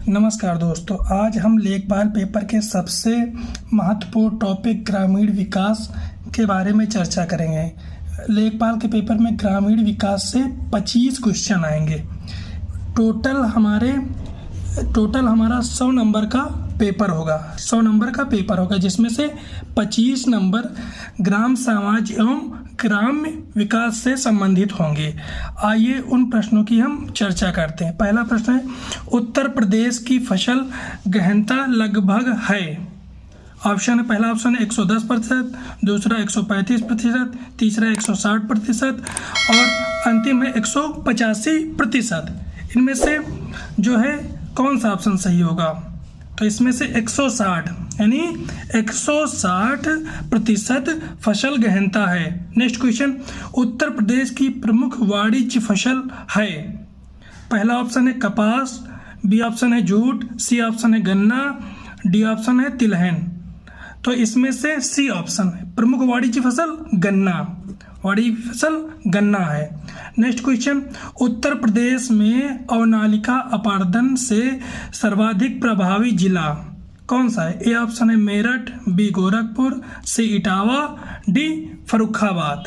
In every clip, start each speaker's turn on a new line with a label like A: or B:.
A: नमस्कार दोस्तों, आज हम लेखपाल पेपर के सबसे महत्वपूर्ण टॉपिक ग्रामीण विकास के बारे में चर्चा करेंगे। लेखपाल के पेपर में ग्रामीण विकास से 25 क्वेश्चन आएंगे। टोटल हमारा 100 नंबर का पेपर होगा। 100 नंबर का पेपर होगा जिसमें से 25 नंबर ग्राम समाज एवं ग्राम्य विकास से संबंधित होंगे। आइए उन प्रश्नों की हम चर्चा करते हैं। पहला प्रश्न है, उत्तर प्रदेश की फसल गहनता लगभग है। ऑप्शन है, पहला ऑप्शन है 110%, दूसरा 135%, तीसरा 160% और अंतिम है 185%। इनमें से जो है कौन सा ऑप्शन सही होगा? तो इसमें से 160 यानी 160% फसल गहनता है। नेक्स्ट क्वेश्चन, उत्तर प्रदेश की प्रमुख वाणिज्य फसल है। पहला ऑप्शन है कपास, बी ऑप्शन है जूट, सी ऑप्शन है गन्ना, डी ऑप्शन है तिलहन। तो इसमें से सी ऑप्शन है, प्रमुख वाणिज्य फसल गन्ना, वाणिज्य फसल गन्ना है। नेक्स्ट क्वेश्चन, उत्तर प्रदेश में अवनालिका अपारदन से सर्वाधिक प्रभावी जिला कौन सा है? ए ऑप्शन है मेरठ, बी गोरखपुर, सी इटावा, डी फर्रुखाबाद।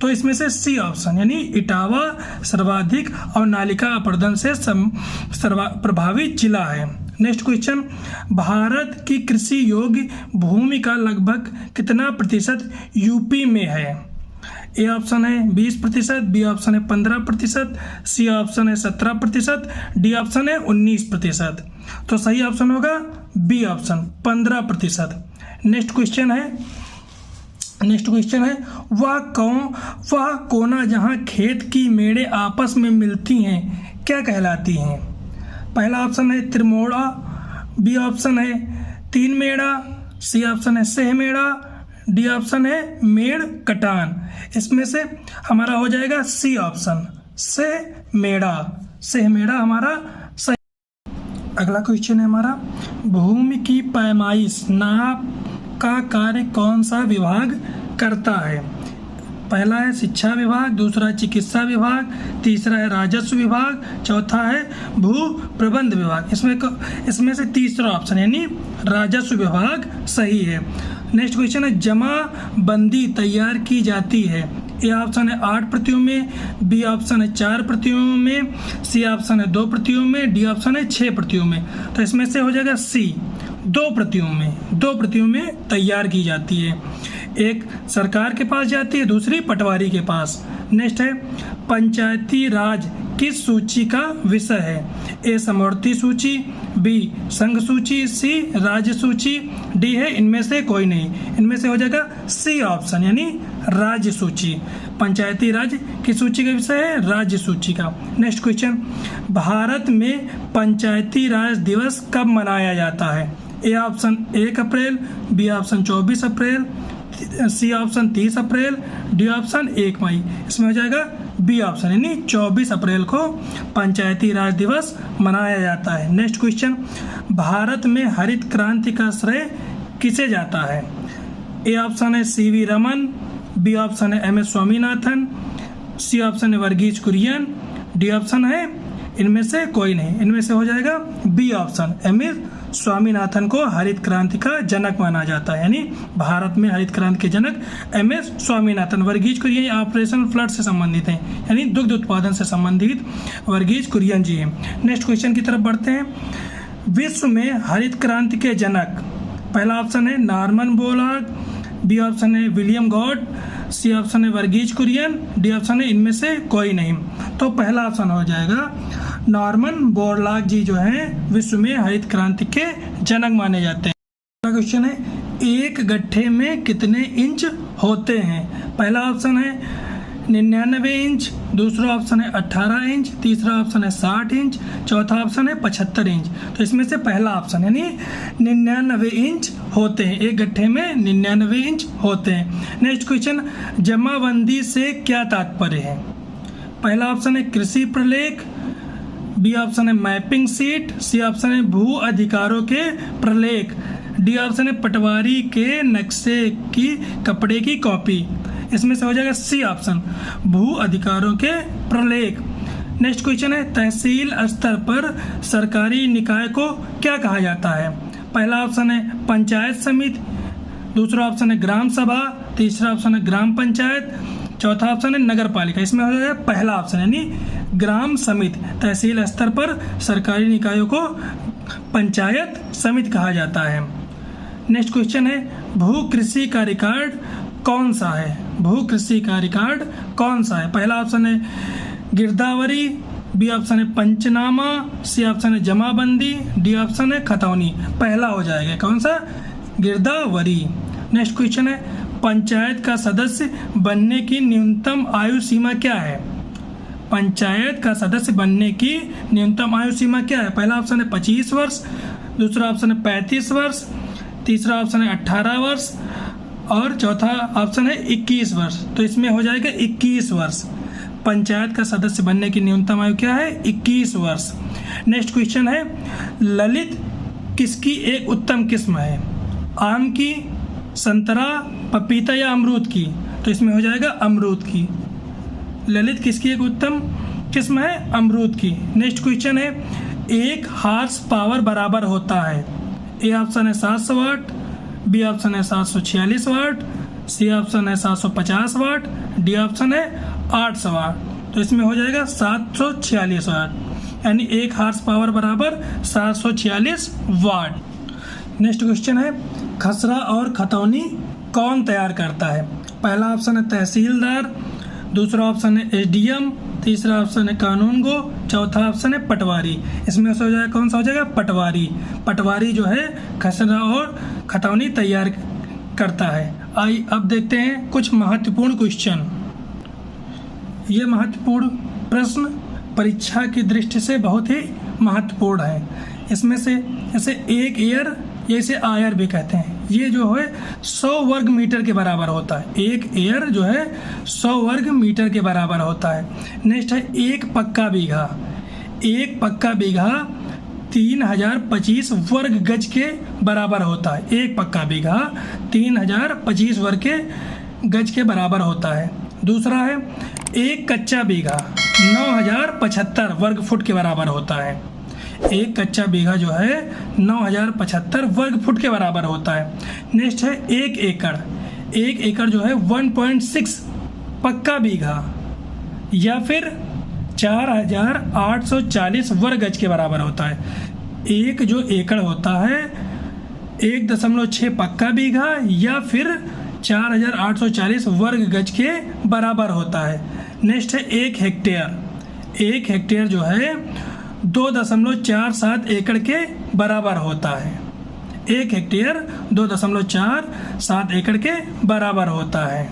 A: तो इसमें से सी ऑप्शन यानी इटावा सर्वाधिक अवनालिका अपारदन से प्रभावी जिला है। नेक्स्ट क्वेश्चन, भारत की कृषि योग्य भूमि का लगभग कितना प्रतिशत यूपी में है? ए ऑप्शन है 20%, बी ऑप्शन है 15%, सी ऑप्शन है 17%, डी ऑप्शन है 19%। तो सही ऑप्शन होगा बी ऑप्शन 15%। नेक्स्ट क्वेश्चन है वह कोना जहां खेत की मेड़े आपस में मिलती हैं क्या कहलाती हैं? पहला ऑप्शन है त्रिमोड़ा, बी ऑप्शन है तीन मेड़ा, सी ऑप्शन है सह मेड़ा, डी ऑप्शन है मेड़ कटान। इसमें से हमारा हो जाएगा सी ऑप्शन सह मेड़ा हमारा सही। अगला क्वेश्चन है हमारा, भूमि की पैमाइश नाप का कार्य कौन सा विभाग करता है? पहला है शिक्षा विभाग, दूसरा चिकित्सा विभाग, तीसरा है राजस्व विभाग, चौथा है भू प्रबंध विभाग। इसमें से तीसरा ऑप्शन यानी राजस्व विभाग सही है। नेक्स्ट क्वेश्चन है, जमाबंदी तैयार की जाती है। ए ऑप्शन है 8 प्रतियों में, बी ऑप्शन है 4 प्रतियों में, सी ऑप्शन है 2 प्रतियों में, डी ऑप्शन है 6 प्रतियों में। तो इसमें से हो जाएगा सी 2 प्रतियों में तैयार की जाती है। एक सरकार के पास जाती है, दूसरी पटवारी के पास। नेक्स्ट है, पंचायती राज किस सूची का विषय है? ए समवर्ती सूची, बी संघ सूची, सी राज्य सूची, डी है इनमें से कोई नहीं। इनमें से हो जाएगा सी ऑप्शन यानी राज्य सूची। पंचायती राज की सूची का विषय है राज्य सूची का। नेक्स्ट क्वेश्चन, भारत में पंचायती राज दिवस कब मनाया जाता है? A option 1 April, B option 24 April, C option 30 April, D option 1 मई। इसमें हो जाएगा बी ऑप्शन यानी 24 अप्रैल को पंचायती राज दिवस मनाया जाता है। नेक्स्ट क्वेश्चन, भारत में हरित क्रांति का श्रेय किसे जाता है? ए ऑप्शन है सीवी रमन, बी ऑप्शन है M S Swaminathan, C option है वर्गीज कुरियन, डी ऑप्शन है इनमें से कोई नहीं। इनमें से हो जाएगा B option M S Swaminathan को हरित क्रांति का जनक माना जाता है। यानी भारत में हरित क्रांति के जनक M S Swaminathan. Varghese Kurien operation flood से संबंधित हैं, यानी दुग्ध उत्पादन से संबंधित वर्गीज कुरियन जी हैं। नेक्स्ट क्वेश्चन की तरफ बढ़ते हैं, विश्व में हरित क्रांति के जनक पहला ऑप्शन है नॉर्मन बोरलॉग, बी ऑप्शन है विलियम गॉड, सी ऑप्शन है वर्गीज कुरियन, डी ऑप्शन है इनमें से कोई नहीं। तो पहला ऑप्शन हो जाएगा नॉर्मन बोरलॉग जी जो हैं विश्व में हरित क्रांति के जनक माने जाते हैं। अगला क्वेश्चन है, एक गड्ढे में कितने इंच होते हैं? पहला ऑप्शन है 99 इंच, दूसरा ऑप्शन है 18 इंच, तीसरा ऑप्शन है 60 इंच, चौथा ऑप्शन है 75 इंच। तो इसमें से पहला ऑप्शन यानी 99 इंच होते हैं, एक गड्ढे में 99 इंच होते हैं। नेक्स्ट क्वेश्चन, जमाबंदी से क्या तात्पर्य है? पहला ऑप्शन है कृषि प्रलेख, बी ऑप्शन है मैपिंग सीट, सी ऑप्शन है भू अधिकारों के प्रलेख, डी ऑप्शन है पटवारी के नक्शे की कपड़े की कॉपी। इसमें से हो जाएगा सी ऑप्शन भू अधिकारों के प्रलेख। नेक्स्ट क्वेश्चन है तहसील स्तर पर सरकारी निकाय को क्या कहा जाता है? पहला ऑप्शन है पंचायत समिति, दूसरा ऑप्शन है ग्राम सभा, तीसरा ऑप्शन है ग्राम पंचायत, चौथा ऑप्शन है नगर पालिका। इसमें हो जाएगा पहला ऑप्शन यानी ग्राम समिति। तहसील स्तर पर सरकारी निकायों को पंचायत समिति कहा जाता है। नेक्स्ट क्वेश्चन है भू कृषि का रिकॉर्ड कौन सा है? भू कृषि का रिकॉर्ड कौन सा है? पहला ऑप्शन है गिरदावरी, बी ऑप्शन है पंचनामा, सी ऑप्शन है जमाबंदी, डी ऑप्शन है खतौनी। पहला हो जाएगा कौन सा? गिरदावरी। नेक्स्ट क्वेश्चन है पंचायत का सदस्य बनने की न्यूनतम आयु सीमा क्या है? पंचायत का सदस्य बनने की न्यूनतम आयु सीमा क्या है? पहला ऑप्शन है 25 वर्ष, दूसरा ऑप्शन है 35 वर्ष, तीसरा ऑप्शन है 18 वर्ष और चौथा ऑप्शन है 21 वर्ष। तो इसमें हो जाएगा 21 वर्ष। पंचायत का सदस्य बनने की न्यूनतम आयु क्या है? 21 वर्ष। नेक्स्ट क्वेश्चन है ललित किसकी एक उत्तम किस्म है? आम की, संतरा, पपीता या अमरूद की? तो इसमें हो जाएगा अमरूद की। ललित किसकी एक उत्तम किस्म है? अमरूद की। नेक्स्ट क्वेश्चन है एक हार्स पावर बराबर होता है? ए ऑप्शन है 700 वाट, बी ऑप्शन है 746 वाट, सी ऑप्शन है 750 वाट, डी ऑप्शन है 800 वाट। तो इसमें हो जाएगा 746 वाट यानी एक हार्स पावर बराबर 746 वाट। नेक्स्ट क्वेश्चन है खसरा और खतौनी कौन तैयार करता है? पहला ऑप्शन है तहसीलदार, दूसरा ऑप्शन है एसडीएम, तीसरा ऑप्शन है कानूनगो, चौथा ऑप्शन है पटवारी। इसमें से हो जाएगा कौन सा हो जाएगा? पटवारी। पटवारी जो है खसरा और खतौनी तैयार करता है। आइए अब देखते हैं कुछ महत्वपूर्ण क्वेश्चन। ये महत्वपूर्ण प्रश्न परीक्षा की दृष्टि से बहुत ही महत्वपूर्ण है। इसमें से जैसे एक एयर, इसे आयर भी कहते हैं, ये जो है 100 वर्ग मीटर के बराबर होता है। एक एयर जो है 100 वर्ग मीटर के बराबर होता है। नेक्स्ट है एक पक्का बीघा। एक पक्का बीघा 3025 वर्ग गज के बराबर होता है। एक पक्का बीघा 3025 वर्ग के गज के बराबर होता है। दूसरा है एक कच्चा बीघा 9075 वर्ग फुट के बराबर होता है। एक कच्चा बीघा जो है 9075 वर्ग फुट के बराबर होता है। नेक्स्ट है एक एकड़। एक एकड़ जो है 1.6 पक्का बीघा या फिर 4840 वर्ग गज के बराबर होता है। एक जो एकड़ होता है 1.6 पक्का बीघा या फिर 4840 वर्ग गज के बराबर होता है। नेक्स्ट है एक हेक्टेयर। एक हेक्टेयर जो है 2.47 एकड़ के बराबर होता है। एक हेक्टेयर 2.47 एकड़ के बराबर होता है।